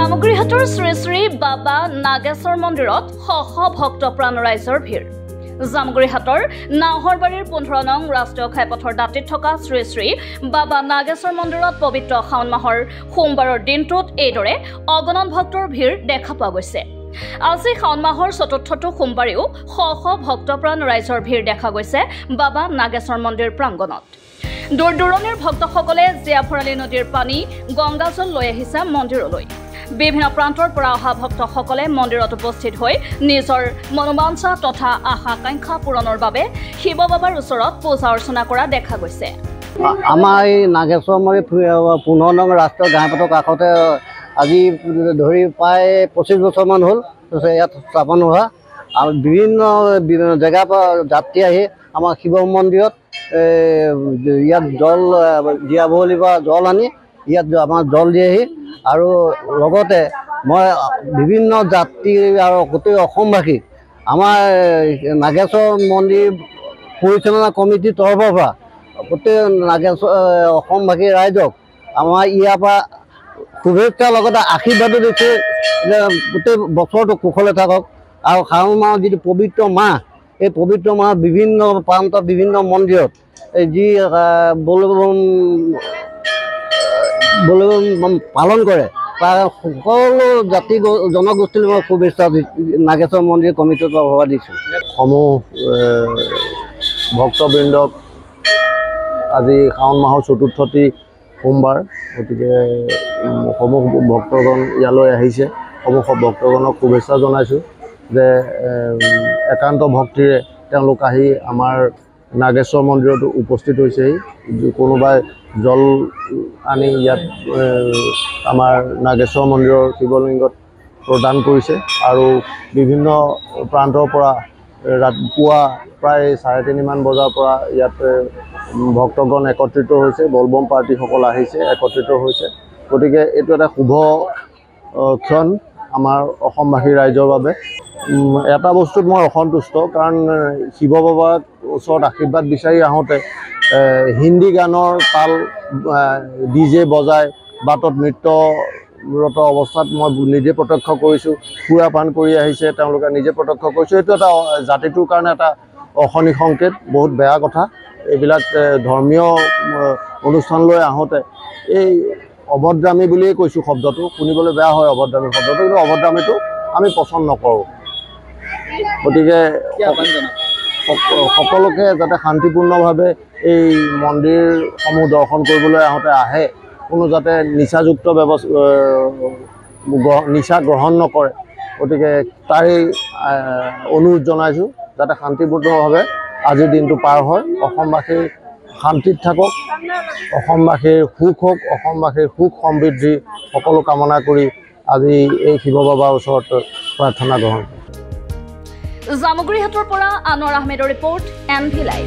জামুগুৰিহাটৰ শ্ৰী শ্ৰী বাবা নাগেশ্বৰ মন্দিৰত শশ ভক্ত প্ৰাণ ৰাইজৰ ভিৰ। জামুগুৰিহাটৰ নাহৰবাৰীৰ 15 নং ৰাষ্ট্ৰীয় ঘাইপথৰ দাঁতিত থকা শ্ৰী শ্ৰী বাবা নাগেশ্বৰ মন্দিৰত পবিত্ৰ শাওণ মাহৰ সোমবাৰৰ দিনটোত এইদৰে অগণন ভক্তৰ ভিৰ দেখা পোৱা গৈছে। আজি শাওণ মাহৰ চতুৰ্থটো সোমবাৰেও শশ ভক্ত প্ৰাণ ৰাইজৰ ভিৰ দেখা গৈছে বাবা নাগেশ্বৰ মন্দিৰ প্ৰাংগণত। দূৰ দূৰণিৰ ভক্তসকলে জীয়াভৰালী নদীৰ পানী গংগাজল লৈ আহিছে মন্দিৰলৈ। বিভিন্ন প্ৰান্তৰ পৰা অহা ভক্তসকলে মন্দিৰত উপস্থিত হৈ নিজৰ মনোবাঞ্ছা তথা আশা আকাংক্ষা পূৰণৰ বাবে শিৱ বাবাৰ ওচৰত পূজা অৰ্চনা কৰা দেখা গৈছে। আমাৰ এই নাগেশ্বৰ মন্দিৰ 15 নং ৰাষ্ট্ৰীয় ঘাইপথৰ কাষতে আজি ধৰি প্ৰায় 25 বছৰমান হ'ল ইয়াত স্থাপন হোৱা আৰু বিভিন্ন জেগাৰ পৰা যাত্ৰী আহি আমাৰ শিৱ মন্দিৰত ইয়াত জল জীয়াভৰলীৰ পৰা জল আনি ইয়াত আমাৰ জল দিয়েহি আৰু লগতে মই বিভিন্ন যাত্ৰী আৰু গোটেই অসমবাসীক আমাৰ নাগেশ্বৰ মন্দিৰ পৰিচালনা কমিটিৰ তৰফৰ পৰা গোটেই নাগেশ্বৰ অসমবাসী ৰাইজক আমাৰ ইয়াৰ পৰা শুভেচ্ছাৰ লগতে আশীৰ্বাদো দিছে যে গোটেই বছৰটো কুশলে থাকক আৰু শাওণ মাহৰ যিটো পবিত্ৰ মাহ এই পবিত্ৰ মাহত বিভিন্ন প্ৰান্তত বিভিন্ন মন্দিৰত যি বলবম পালন কৰে তাৰ সকলো জাতি জনগোষ্ঠীৰ মই শুভেচ্ছা নাগেশ্বৰ মন্দিৰ কমিটিৰ তৰফৰ পৰা দিছোঁ। সমূহ ভক্তবৃন্দক আজি শাওণ মাহৰ চতুৰ্থটি সোমবাৰ, গতিকে সমূহ ভক্তগণ ইয়ালৈ আহিছে। সমূহ ভক্তগণক শুভেচ্ছা জনাইছোঁ যে একান্ত ভক্তিৰে তেওঁলোক আহি আমাৰ নাগেশ্বৰ মন্দিৰত উপস্থিত হৈছেহি। কোনোবাই জল আনি ইয়াত আমাৰ নাগেশ্বৰ মন্দিৰৰ শিৱলিংগত প্ৰদান কৰিছে আৰু বিভিন্ন প্ৰান্তৰ পৰা পুৱা প্ৰায় 3:30 মান বজাৰ পৰা ইয়াত ভক্তগণ একত্ৰিত হৈছে। বলবম পাৰ্টিসকল আহিছে, একত্ৰিত হৈছে। গতিকে এইটো এটা শুভ ক্ষণ আমাৰ অসমবাসী ৰাইজৰ বাবে। এটা বস্তুত মই অসন্তুষ্ট, কাৰণ শিৱ বাবাৰ ওচৰত আশীৰ্বাদ বিচাৰি আহোঁতে হিন্দী গানৰ তাল DJ বজাই বাটত নৃত্যৰত অৱস্থাত মই নিজে প্ৰত্যক্ষ কৰিছোঁ। সুৰাপান কৰি আহিছে তেওঁলোকে, নিজে প্ৰত্যক্ষ কৰিছোঁ। এইটো এটা জাতিটোৰ কাৰণে এটা অশনি সংকেত, বহুত বেয়া কথা। এইবিলাক ধৰ্মীয় অনুষ্ঠানলৈ আহোঁতে এই অভদ্ৰামী বুলিয়েই কৈছোঁ, শব্দটো শুনিবলৈ বেয়া হয় অভদ্ৰামী শব্দটো, কিন্তু অভদ্ৰামীটো আমি পচন্দ নকৰোঁ। গতিকে সকলোকে যাতে শান্তিপূৰ্ণভাৱে এই মন্দিৰসমূহ দৰ্শন কৰিবলৈ আহোঁতে আহে, কোনো যাতে নিচাযুক্ত নিচা গ্ৰহণ নকৰে। গতিকে তাৰে অনুৰোধ জনাইছোঁ যাতে শান্তিপূৰ্ণভাৱে আজিৰ দিনটো পাৰ হয়। অসমবাসী শান্তিত থাকক, অসমবাসীৰ সুখ হওক, অসমবাসীৰ সুখ সমৃদ্ধি সকলো কামনা কৰি আজি এই শিৱ বাবাৰ ওচৰত প্ৰাৰ্থনা গ্ৰহণ। জামুগুৰিহাটৰ পৰা আনোৱাৰ আহমেদৰ ৰিপৰ্ট, NV লাইভ।